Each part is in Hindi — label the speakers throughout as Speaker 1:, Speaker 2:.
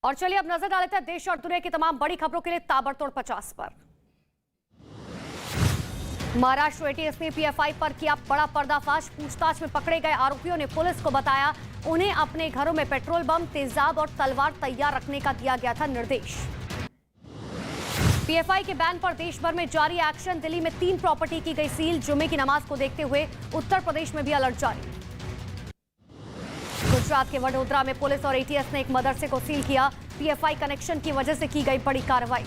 Speaker 1: और चलिए अब नजर डालते हैं देश और दुनिया की तमाम बड़ी खबरों के लिए ताबड़तोड़ 50 पर। महाराष्ट्र एटीएस ने पीएफआई पर किया बड़ा पर्दाफाश। पूछताछ में पकड़े गए आरोपियों ने पुलिस को बताया उन्हें अपने घरों में पेट्रोल बम, तेजाब और तलवार तैयार रखने का दिया गया था निर्देश। पीएफआई के बैन पर देश भर में जारी एक्शन। दिल्ली में 3 प्रॉपर्टी की गई सील। जुमे की नमाज को देखते हुए उत्तर प्रदेश में भी अलर्ट जारी। गुजरात के वडोदरा में पुलिस और एटीएस ने एक मदरसे को सील किया। पीएफआई कनेक्शन की वजह से की गई बड़ी कार्रवाई।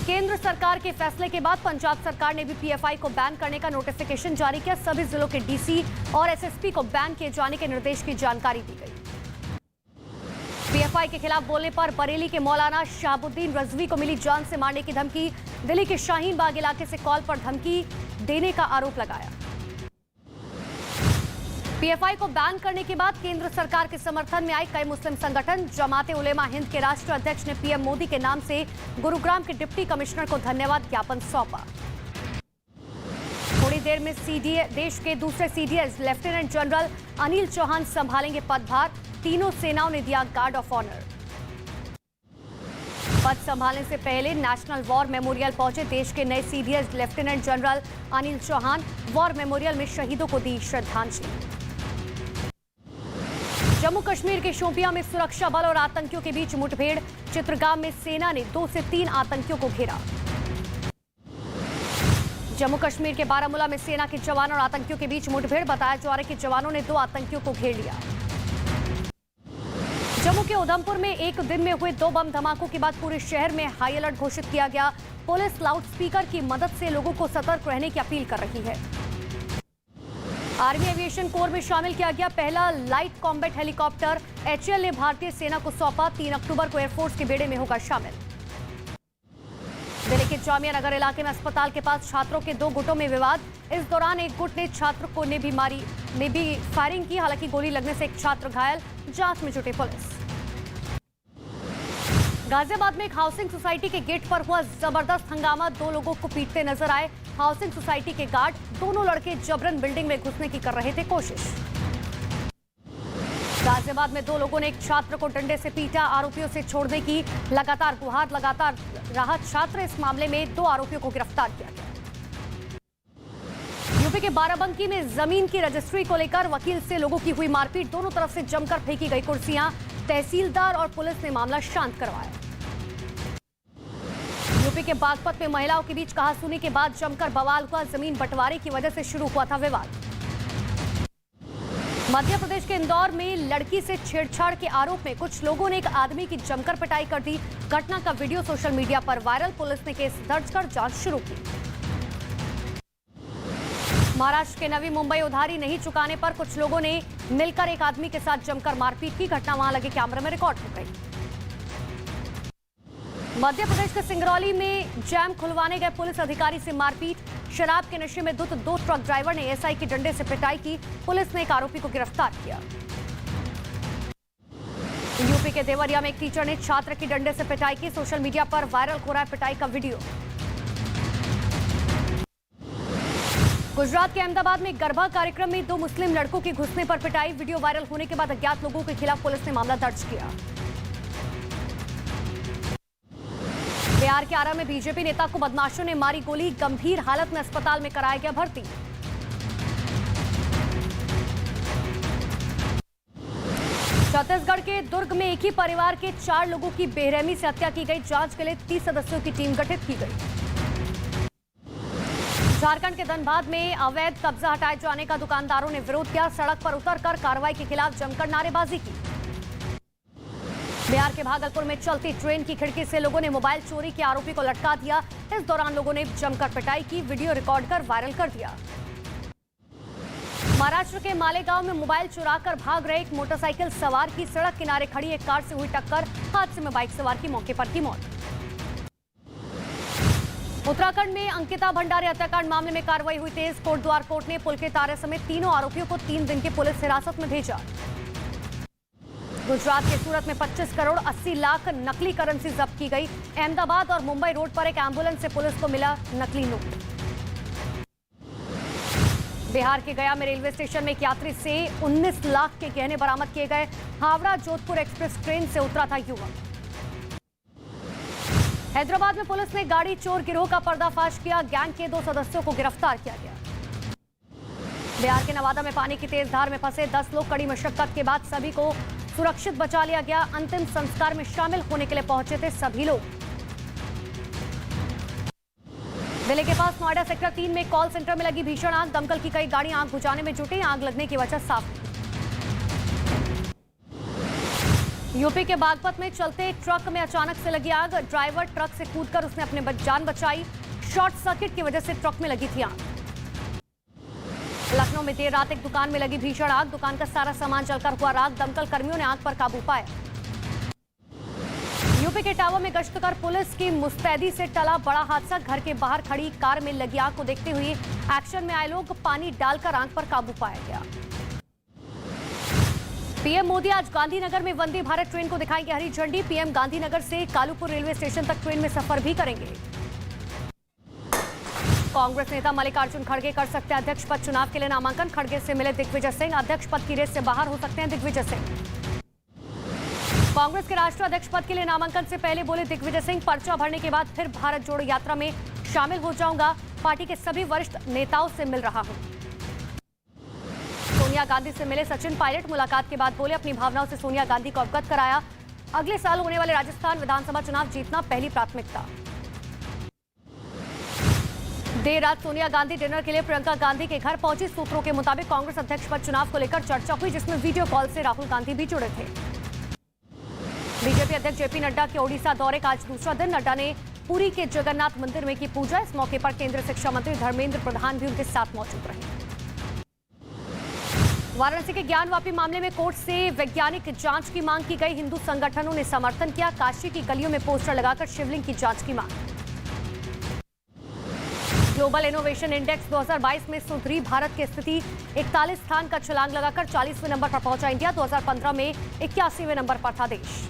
Speaker 1: केंद्र सरकार के फैसले के बाद पंजाब सरकार ने भी पीएफआई को बैन करने का नोटिफिकेशन जारी किया। सभी जिलों के डीसी और एसएसपी को बैन किए जाने के निर्देश की जानकारी दी गई। पीएफआई के खिलाफ बोलने पर बरेली के मौलाना शहाबुद्दीन रजवी को मिली जान से मारने की धमकी। दिल्ली के शाहीन बाग इलाके से कॉल पर धमकी देने का आरोप लगाया। पीएफआई को बैन करने के बाद केंद्र सरकार के समर्थन में आए कई मुस्लिम संगठन। जमाते उलेमा हिंद के राष्ट्रीय अध्यक्ष ने पीएम मोदी के नाम से गुरुग्राम के डिप्टी कमिश्नर को धन्यवाद ज्ञापन सौंपा। थोड़ी देर में देश के दूसरे CDS lieutenant general Anil Chauhan संभालेंगे पदभार। तीनों सेनाओं ने दिया गार्ड ऑफ ऑनर। पद संभालने से पहले नेशनल वॉर मेमोरियल पहुंचे देश के नए CDS lieutenant general Anil Chauhan. War memorial में शहीदों को दी श्रद्धांजलि। जम्मू कश्मीर के शोपियां में सुरक्षा बल और आतंकियों के बीच मुठभेड़। चित्रगाम में सेना ने 2 से 3 आतंकियों को घेरा। जम्मू कश्मीर के बारामूला में सेना के जवानों और आतंकियों के बीच मुठभेड़। बताया जा रहा है कि जवानों ने 2 आतंकियों को घेर लिया। जम्मू के उधमपुर में एक दिन में हुए 2 बम धमाकों के बाद पूरे शहर में हाई अलर्ट घोषित किया गया। पुलिस लाउडस्पीकर की मदद से लोगों को सतर्क रहने की अपील कर रही है। आर्मी एविएशन कोर में शामिल किया गया पहला लाइट कॉम्बैट हेलीकॉप्टर। एचएएल ने भारतीय सेना को सौंपा। 3 अक्टूबर को एयरफोर्स के बेड़े में होगा शामिल। दिल्ली के जामिया नगर इलाके में अस्पताल के पास छात्रों के 2 गुटों में विवाद। इस दौरान एक गुट ने छात्र को ने भी फायरिंग की। हालांकि गोली लगने से एक छात्र घायल। जांच में जुटी पुलिस। गाजियाबाद में एक हाउसिंग सोसाइटी के गेट पर हुआ जबरदस्त हंगामा। 2 लोगों को पीटते नजर आए हाउसिंग सोसाइटी के गार्ड। दोनों लड़के जबरन बिल्डिंग में घुसने की कर रहे थे कोशिश। गाजियाबाद में 2 लोगों ने एक छात्र को डंडे से पीटा। आरोपियों से छोड़ने की लगातार गुहार लगातार रहा छात्र। इस मामले में 2 आरोपियों को गिरफ्तार किया गया। यूपी के बाराबंकी में जमीन की रजिस्ट्री को लेकर वकील से लोगों की हुई मारपीट। दोनों तरफ से जमकर फेंकी गई कुर्सियां। तहसीलदार और पुलिस ने मामला शांत करवाया। यूपी के बागपत में महिलाओं के बीच कहासुनी के बाद जमकर बवाल हुआ। जमीन बंटवारे की वजह से शुरू हुआ था विवाद। मध्य प्रदेश के इंदौर में लड़की से छेड़छाड़ के आरोप में कुछ लोगों ने एक आदमी की जमकर पिटाई कर दी। घटना का वीडियो सोशल मीडिया पर वायरल। पुलिस ने केस दर्ज कर जांच शुरू की। महाराष्ट्र के नवी मुंबई उधारी नहीं चुकाने पर कुछ लोगों ने मिलकर एक आदमी के साथ जमकर मारपीट की। घटना वहां लगे कैमरे में रिकॉर्ड हो गई। मध्य प्रदेश के सिंगरौली में जैम खुलवाने गए पुलिस अधिकारी से मारपीट। शराब के नशे में धुत 2 ट्रक ड्राइवर ने एसआई के डंडे से पिटाई की। पुलिस ने एक आरोपी को गिरफ्तार किया। यूपी के देवरिया में एक टीचर ने छात्र की डंडे से पिटाई की। सोशल मीडिया पर वायरल हो रहा है पिटाई का वीडियो। गुजरात के अहमदाबाद में गरबा कार्यक्रम में 2 मुस्लिम लड़कों की घुसने पर पिटाई। वीडियो वायरल होने के बाद अज्ञात लोगों के खिलाफ पुलिस ने मामला दर्ज किया। बिहार के आरा में बीजेपी नेता को बदमाशों ने मारी गोली। गंभीर हालत में अस्पताल में कराया गया भर्ती। छत्तीसगढ़ के दुर्ग में एक ही परिवार के 4 लोगों की बेरहमी से हत्या की गई। जांच के लिए 30 सदस्यों की टीम गठित की गई। झारखंड के धनबाद में अवैध कब्जा हटाए जाने का दुकानदारों ने विरोध किया। सड़क पर उतरकर कार्रवाई के खिलाफ जमकर नारेबाजी की। बिहार के भागलपुर में चलती ट्रेन की खिड़की से लोगों ने मोबाइल चोरी के आरोपी को लटका दिया। इस दौरान लोगों ने जमकर पिटाई की। वीडियो रिकॉर्ड कर वायरल कर दिया। महाराष्ट्र के मालेगांव में मोबाइल चुराकर भाग रहे एक मोटरसाइकिल सवार की सड़क किनारे खड़ी एक कार से हुई टक्कर। हादसे में बाइक सवार की मौके पर की मौत। उत्तराखंड में अंकिता भंडारी हत्याकांड मामले में कार्रवाई हुई तेज। कोटद्वार कोर्ट ने पुल के तारे समेत तीनों आरोपियों को 3 दिन की पुलिस हिरासत में भेजा। गुजरात के सूरत में 25 करोड़ 80 लाख नकली करेंसी जब्त की गई। अहमदाबाद और मुंबई रोड पर एक एम्बुलेंस से पुलिस को मिला नकली नोट। बिहार के गया में रेलवे स्टेशन में एक यात्री से 19 लाख के गहने बरामद किए गए। हावड़ा जोधपुर एक्सप्रेस ट्रेन से उतरा था युवक। हैदराबाद में पुलिस ने गाड़ी चोर गिरोह का पर्दाफाश किया। गैंग के 2 सदस्यों को गिरफ्तार किया गया। बिहार के नवादा में पानी की तेज धार में फंसे 10 लोग, कड़ी मशक्कत के बाद सभी को सुरक्षित बचा लिया गया। अंतिम संस्कार में शामिल होने के लिए पहुंचे थे सभी लोग। दिल्ली के पास नोएडा सेक्टर 3 में कॉल सेंटर में लगी भीषण आग। दमकल की कई गाड़ियां आग बुझाने में जुटी। आग लगने की वजह साफ नहीं। यूपी के बागपत में चलते ट्रक में अचानक से लगी आग। ड्राइवर ट्रक से कूदकर उसने अपने जान बचाई। शॉर्ट सर्किट की वजह से ट्रक में लगी थी आग। लखनऊ में देर रात एक दुकान में लगी भीषण आग। दुकान का सारा सामान जलकर हुआ राख। दमकल कर्मियों ने आग पर काबू पाया। यूपी के इटावा में गश्त कर पुलिस की मुस्तैदी से टला बड़ा हादसा। घर के बाहर खड़ी कार में लगी आग को देखते हुए एक्शन में आए लोग पानी डालकर आग पर काबू पाया गया। पीएम मोदी आज गांधीनगर में वंदे भारत ट्रेन को दिखाएंगे हरी झंडी। पीएम गांधीनगर से कालूपुर रेलवे स्टेशन तक ट्रेन में सफर भी करेंगे। कांग्रेस नेता मल्लिकार्जुन खड़गे कर सकते हैं अध्यक्ष पद चुनाव के लिए नामांकन। खड़गे से मिले दिग्विजय सिंह। अध्यक्ष पद की रेस से बाहर हो सकते हैं दिग्विजय सिंह। कांग्रेस के राष्ट्रीय अध्यक्ष पद के लिए नामांकन से पहले बोले दिग्विजय सिंह, पर्चा भरने के बाद फिर भारत जोड़ो यात्रा में शामिल हो जाऊंगा। पार्टी के सभी वरिष्ठ नेताओं से मिल रहा हूं। सोनिया गांधी से मिले सचिन पायलट। मुलाकात के बाद बोले अपनी भावनाओं से सोनिया गांधी को अवगत कराया। अगले साल होने वाले राजस्थान विधानसभा चुनाव जीतना पहली प्राथमिकता। देर रात सोनिया गांधी डिनर के लिए प्रियंका गांधी के घर पहुंची। सूत्रों के मुताबिक कांग्रेस अध्यक्ष पद चुनाव को लेकर चर्चा हुई, जिसमें वीडियो कॉल से राहुल गांधी भी जुड़े थे। बीजेपी अध्यक्ष जेपी नड्डा के ओडिशा दौरे का आज दूसरा दिन। नड्डा ने पुरी के जगन्नाथ मंदिर में की पूजा। इस मौके पर केंद्रीय शिक्षा मंत्री धर्मेंद्र प्रधान भी उनके साथ मौजूद रहे। वाराणसी के ज्ञानवापी मामले में कोर्ट से वैज्ञानिक जांच की मांग की गई। हिंदू संगठनों ने समर्थन किया। काशी की गलियों में पोस्टर लगाकर शिवलिंग की जांच की मांग। ग्लोबल इनोवेशन इंडेक्स 2022 में सुधरी भारत की स्थिति। 41 स्थान का छलांग लगाकर 40वें नंबर पर पहुंचा इंडिया। 2015 में 81वें नंबर पर था देश।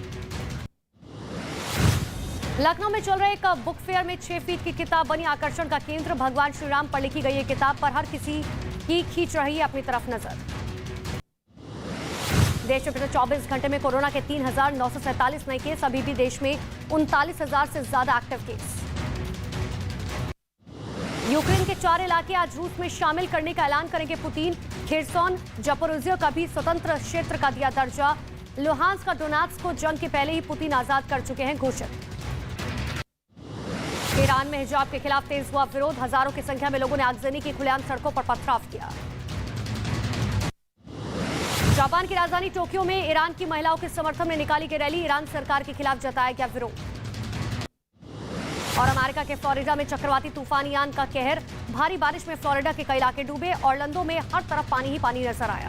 Speaker 1: लखनऊ में चल रहे एक बुक फेयर में 6 फीट की किताब बनी आकर्षण का केंद्र। भगवान श्री राम पर लिखी गई ये किताब पर हर किसी की खींच रही है अपनी तरफ नजर। देश में पिछले 24 घंटे में कोरोना के 3,947 नए केस। अभी भी देश में 39,000 से ज्यादा एक्टिव केस। यूक्रेन के 4 इलाके आज रूस में शामिल करने का ऐलान करेंगे पुतिन। खेरसोन, जपोरोजिया का भी स्वतंत्र क्षेत्र का दिया दर्जा। लुहांस्क का डोनेट्स्क को जंग के पहले ही पुतिन आजाद कर चुके हैं घोषित। ईरान में हिजाब के खिलाफ तेज हुआ विरोध। हजारों की संख्या में लोगों ने आगजनी की। खुलेआम सड़कों पर पथराव किया। जापान की राजधानी टोक्यो में ईरान की महिलाओं के समर्थन में निकाली गई रैली। ईरान सरकार के खिलाफ जताया गया विरोध। और अमेरिका के फ्लोरिडा में चक्रवाती तूफान इयान का कहर। भारी बारिश में फ्लोरिडा के कई इलाके डूबे। ऑरलैंडो में हर तरफ पानी ही पानी नजर आया।